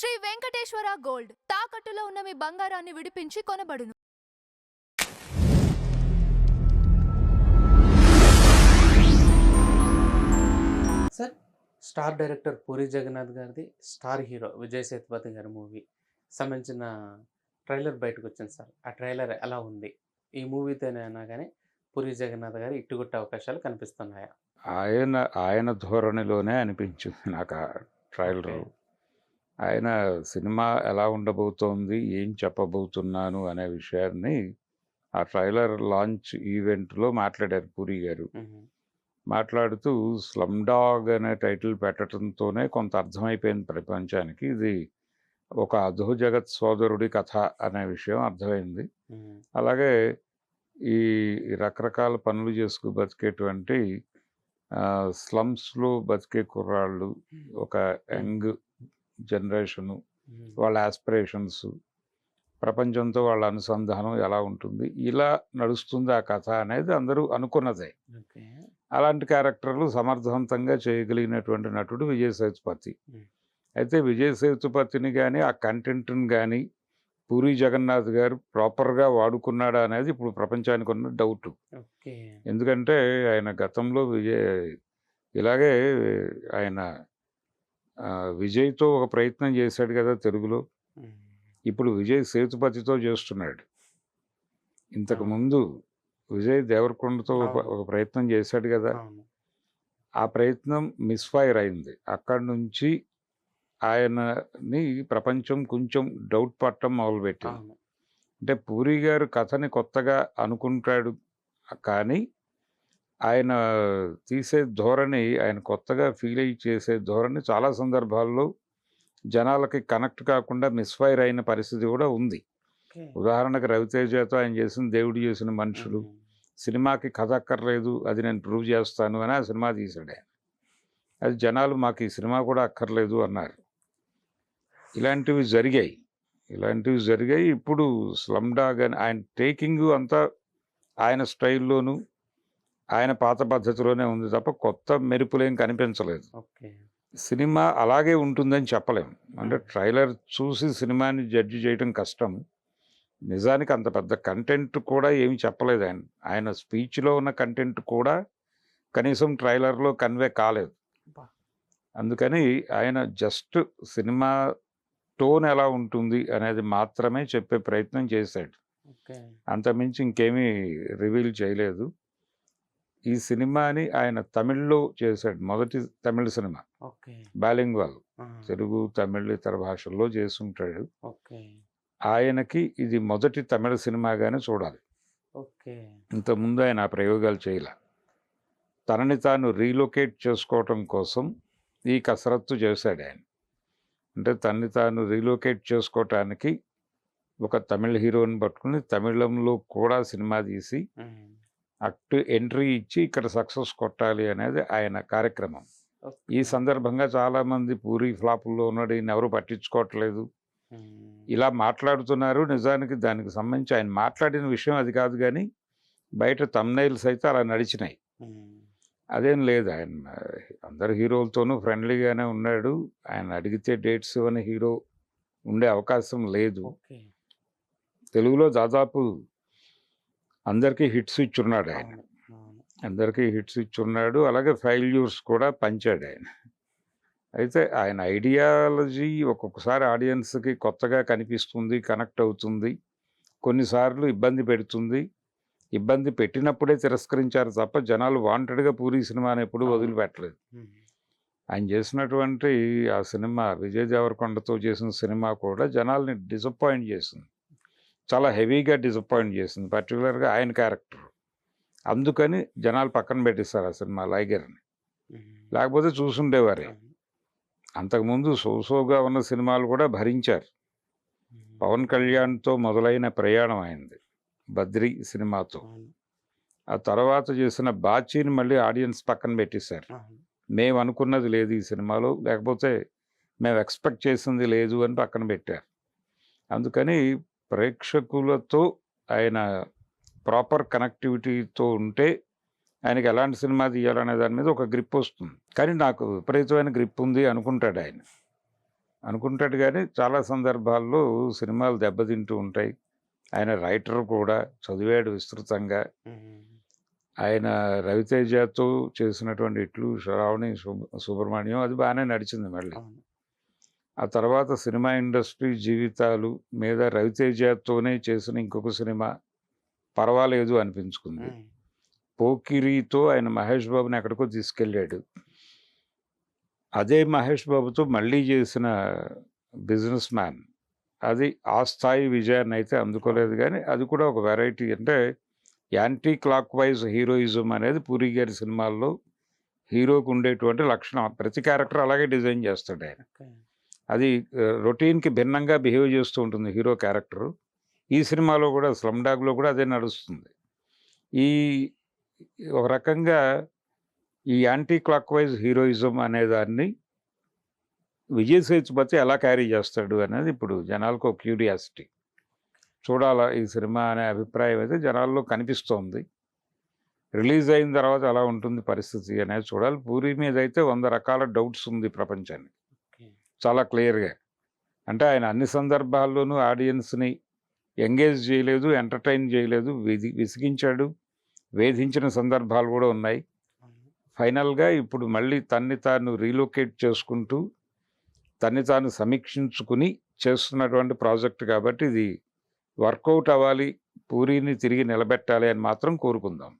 Shri Venkateswara gold తాకట్టులో ఉన్న మీ బంగారాన్ని విడిపించి కొనబడును. Sir, star director Puri Jagannath గారిది, స్టార్ హీరో విజయ్ సేతుపతి గారి మూవీ సంబంధించిన ట్రైలర్ బయటకు వచ్చింది సార్. ఆ ట్రైలర్ ఎలా ఉంది? ఈ మూవీతోనైనా కానీ పూరి జగన్నాథ్ గారు ఇట్టుకొట్టే అవకాశాలు కనిపిస్తున్నాయా? ఆయన ఆయన ధోరణిలోనే అనిపించింది నాకు ఆ ట్రైలరు. ఓకే. ఆయన సినిమా ఎలా ఉండబోతోంది, ఏం చెప్పబోతున్నాను అనే విషయాన్ని ఆ ట్రైలర్ లాంచ్ ఈవెంట్‌లో మాట్లాడారు పూరి గారు. హుహు. మాట్లాడుతూ 'స్లమ్ డాగ్' అనే టైటిల్ పెట్టడంతోనే కొంత అర్థమైపోయింది ప్రపంచానికి. ఇది ఒక అధోజగత్ సోదరుడి కథ అనే విషయం అర్థమైంది. హ్మ్. అలాగే ఈ రకరకాల పనులు చేసుకు బతికేటువంటి స్లమ్స్‌లో బతికే కుర్రాళ్ళు, ఒక యంగ్ జనరేషను, హ్మ్. వాళ్ళ యాస్పిరేషన్స్, ప్రపంచంతో వాళ్ళ అనుసంధానం ఎలా ఉంటుంది, ఇలా నడుస్తుంది ఆ కథ అనేది అందరూ అనుకున్నదే. ఓకే. అలాంటి క్యారెక్టర్లు సమర్థవంతంగా చేయగలిగినటువంటి నటుడు విజయ్ సేతుపతి. హ్మ్. అయితే విజయ్ సేతుపతిని గానీ, ఆ కంటెంట్‌ని గానీ పూరి జగన్నాథ్ గారు ప్రాపర్‌గా వాడుకున్నాడా అనేది ఇప్పుడు ప్రపంచానికి ఉన్న డౌటు. ఓకే. ఎందుకంటే ఆయన గతంలో ఇలాగే ఆయన విజయ్‌తో ఒక ప్రయత్నం చేశాడు కదా తెలుగులో. హ్మ్. ఇప్పుడు విజయ్ సేతుపతితో చేస్తున్నాడు. అవును. ఇంతకుముందు విజయ్ దేవరకొండతో అవును. ఒక ప్రయత్నం చేశాడు కదా! అవును. ఆ ప్రయత్నం మిస్‌ఫైర్ అయింది. అక్కడి నుంచి ఆయనని ప్రపంచం కొంచెం డౌట్ పడటం మొదలుపెట్టింది. అవును. అంటే పూరి గారు కథని కొత్తగా అనుకుంటాడు కానీ, ఆయన తీసే ధోరణి, ఆయన కొత్తగా ఫీల్ అయ్యి చేసే ధోరణి చాలా సందర్భాల్లో జనాలకి కనెక్ట్ కాకుండా మిస్‌ఫైర్ అయిన పరిస్థితి కూడా ఉంది. ఓకే. ఉదాహరణకు 'రవితేజ'తో ఆయన చేసిన 'దేవుడు చేసిన మనుషులు'. హ్మ్. సినిమాకి కథ అక్కర్లేదు, అది నేను ప్రూవ్ చేస్తాను అని ఆ సినిమా తీశాడాయన. అది జనాలు మాకు ఈ సినిమా కూడా అక్కర్లేదు అన్నారు. ఇలాంటివి జరిగాయి. ఇప్పుడు 'స్లమ్ డాగ్' అని ఆయన టేకింగు అంతా ఆయన స్టైల్‌లోను, ఆయన పాత పద్ధతిలోనే ఉంది తప్ప కొత్త మెరుపులేం కనిపించలేదు. ఓకే. సినిమా అలాగే ఉంటుందని చెప్పలేం. అంటే హ్మ్. ట్రైలర్ చూసి సినిమాని జడ్జి చేయడం కష్టం. నిజానికి అంత పెద్ద కంటెంట్ కూడా ఏమి చెప్పలేదు ఆయన. ఆయన స్పీచ్‌లో ఉన్న కంటెంట్ కూడా కనీసం ట్రైలర్‌లో కన్వే కాలేదు. అబ్బా! అందుకని ఆయన జస్ట్ సినిమా టోన్ ఎలా ఉంటుంది అనేది మాత్రమే చెప్పే ప్రయత్నం చేశాడు. ఓకే. అంతకుమించి ఇంకేమీ రివీల్ చేయలేదు. ఈ సినిమాని ఆయన తమిళ్‌లో చేశాడు. మొదటి తమిళ్ సినిమా. ఓకే. బైలింగ్వల్. ఆ! తెలుగు, తమిళ్ ఇతర భాషల్లో చేసుంటాడు. ఓకే. ఆయనకి ఇది మొదటి తమిళ సినిమాగానే చూడాలి. ఓకే. ఇంతకుముందు ఆయన ఆ ప్రయోగాలు చేయలా. తనని తాను రీలొకేట్ చేసుకోవటం కోసం ఈ కసరత్తు చేశాడాయన. అంటే తనని తాను రీలొకేట్ చేసుకోవటానికి ఒక తమిళ్ హీరోని పట్టుకొని తమిళంలో కూడా సినిమా తీసి హ్మ్. అటు ఎంట్రీ ఇచ్చి ఇక్కడ సక్సెస్ కొట్టాలి అనేది ఆయన కార్యక్రమం. ఈ ఓకే. సందర్భంగా చాలామంది పూరి ఫ్లాపుల్లో ఉన్నాడు, ఈయనెవరు పట్టించుకోవట్లేదు, హ్మ్. ఇలా మాట్లాడుతున్నారు. నిజానికి దానికి సంబంధించి ఆయన మాట్లాడిన విషయం అది కాదు గానీ, బయట థంబ్‌నెయిల్స్ అయితే అలా నడిచినాయి. హ్మ్. అదేం లేదు. ఆయన అందరు హీరోలతోనూ ఫ్రెండ్లీగానే ఉన్నాడు. ఆయన అడిగితే డేట్స్ ఇవ్వని హీరో ఉండే అవకాశం లేదు. ఓకే. తెలుగులో దాదాపు అందరికీ హిట్స్ ఇచ్చున్నాడాయన. అవును. అవును. అందరికీ హిట్స్ ఇచ్చున్నాడు. అలాగే ఫెయిల్యూర్స్ కూడా పంచాడాయన. అయితే ఆయన ఐడియాలజీ ఒక్కొక్కసారి ఆడియన్స్‌కి కొత్తగా కనిపిస్తుంది, కనెక్ట్ అవుతుంది. కొన్నిసార్లు ఇబ్బంది పెడుతుంది. ఇబ్బంది పెట్టినప్పుడే తిరస్కరించారు తప్ప జనాలు వాంటెడ్‌గా పూరి సినిమాని ఎప్పుడూ అవును. వదిలిపెట్టలేదు. హ్మ్. ఆయన చేసినటువంటి ఆ సినిమా విజయ్ దేవరకొండతో చేసిన సినిమా కూడా జనాల్ని డిసప్పాయింట్ చేసింది. చాలా హెవీగా డిసప్పాయింట్ చేసింది. పర్టిక్యులర్‌గా ఆయన క్యారెక్టర్. అందుకని జనాలు పక్కన పెట్టేశారు ఆ సినిమా 'లైగర్‌ని'. హ్మ్. లేకపోతే చూసుండేవారే. అవును. అంతకుముందు సోగా ఉన్న సినిమాలు కూడా భరించారు. హ్మ్. పవన్ కళ్యాణ్‌తో మొదలైన ప్రయాణం ఆయనది 'బద్రి' సినిమాతో. అవును. ఆ తర్వాత చేసిన 'బాచీని' మళ్ళీ ఆడియన్స్ పక్కన పెట్టేశారు. అవును. మేమనుకున్నది లేదు ఈ సినిమాలో, లేకపోతే మేము ఎక్స్‌పెక్ట్ చేసింది లేదు అని పక్కన పెట్టారు. అందుకని ప్రేక్షకులతో ఆయన ప్రాపర్ కనెక్టివిటీతో ఉంటే ఆయనకి ఎలాంటి సినిమా తీయాలనే దాని మీద ఒక గ్రిప్ వస్తుంది. కానీ నాకు విపరీతమైన గ్రిప్ ఉంది అనుకుంటాడాయన. అనుకుంటాడు కానీ చాలా సందర్భాల్లో సినిమాలు దెబ్బతింటూ ఉంటాయి. ఆయన రైటర్ కూడా, చదివాడు విస్తృతంగా. ఆయన రవితేజతో చేసినటువంటి ఇట్లు, శ్రావణి సుబ్రహ్మణ్యం అది బాగానే నడిచింది మళ్ళీ. అవును. ఆ తర్వాత సినిమా ఇండస్ట్రీ జీవితాలు మీద రవితేజతోనే చేసిన ఇంకొక సినిమా పర్వాలేదు అనిపించుకుంది. పోకిరితో ఆయన మహేష్ బాబుని ఎక్కడికో తీసుకెళ్ళాడు. అదే మహేష్ బాబుతో మళ్ళీ చేసిన బిజినెస్ మ్యాన్ అది ఆ స్థాయి విజయాన్ని అయితే అందుకోలేదు. కానీ అది కూడా ఒక వెరైటీ. అంటే యాంటీ క్లాక్ వైజ్ హీరోయిజం అనేది పూరి గారి సినిమాల్లో హీరోకు ఉండేటువంటి లక్షణం. ప్రతి క్యారెక్టర్ అలాగే డిజైన్ చేస్తాడు ఆయన. ఓకే. అది రొటీన్కి భిన్నంగా బిహేవ్ చేస్తూ ఉంటుంది హీరో క్యారెక్టరు. ఈ సినిమాలో కూడా స్లమ్ డాగ్లో కూడా అదే నడుస్తుంది. ఈ ఒక రకంగా ఈ యాంటీ క్లాక్ వైజ్ హీరోయిజం అనేదాన్ని విజయ్ సేతుపతి ఎలా క్యారీ చేస్తాడు అనేది ఇప్పుడు జనాలకు ఒక క్యూరియాసిటీ. చూడాలా ఈ సినిమా అనే అభిప్రాయం అయితే జనాల్లో కనిపిస్తోంది. రిలీజ్ అయిన తర్వాత ఎలా ఉంటుంది పరిస్థితి అనేది చూడాలి. పూరి మీద అయితే 100 రకాల డౌట్స్ ఉంది ప్రపంచానికి, ఓకే. చాలా క్లియర్గా. అంటే ఆయన అన్ని సందర్భాల్లోనూ ఆడియన్స్ని ఎంగేజ్ చేయలేదు, ఎంటర్టైన్ చేయలేదు, విసిగించాడు, వేధించిన సందర్భాలు కూడా ఉన్నాయి. ఫైనల్గా ఇప్పుడు మళ్ళీ తన్ని తాను రీలొకేట్ చేసుకుంటూ తన్ని తాను సమీక్షించుకుని చేస్తున్నటువంటి ప్రాజెక్ట్ కాబట్టి ఇది వర్కౌట్ అవ్వాలి, పూరిని తిరిగి నిలబెట్టాలి అని మాత్రం కోరుకుందాం.